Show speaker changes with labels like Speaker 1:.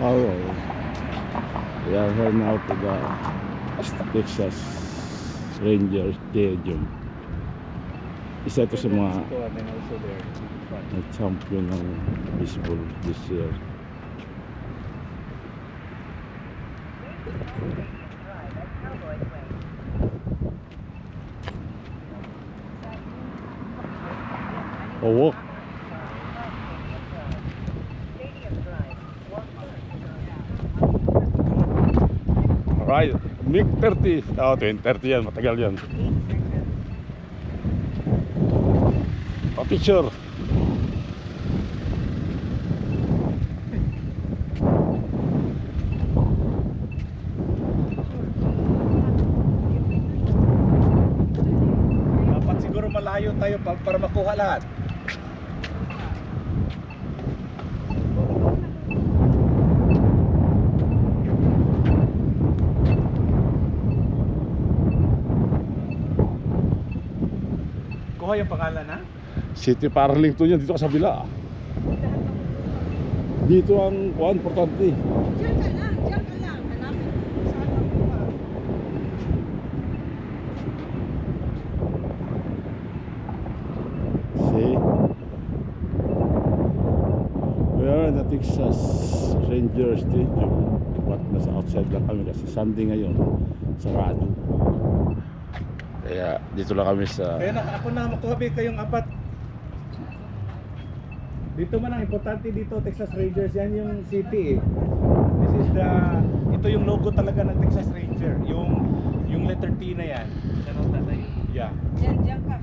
Speaker 1: Oh, we are here now to the Texas Rangers Stadium. Isa ito sa mga champion ng baseball this year. Oh, alright, MiG-30. Oh, 2030 yan, matagal yan. Oh, picture.
Speaker 2: Dapat siguro malayo tayo para makuha lahat. Kuha yung pangalan na?
Speaker 1: City Parlington yan, dito ka sa bila. Dito ang kuhan, importante.
Speaker 3: Diyan ka lang, hanapin mo saan makuha.
Speaker 1: See? We are in the Texas Rangers Stadium. But nasa outside lang kami kasi Sunday ngayon, sarado. Kaya dito lang kami sa...
Speaker 2: Kaya ako na makuha kayong apat. Dito man ang importante dito, Texas Rangers, yan yung city eh. This is the, ito yung logo talaga ng Texas Ranger, yung letter T na yan. Yeah.
Speaker 3: Diyan ka.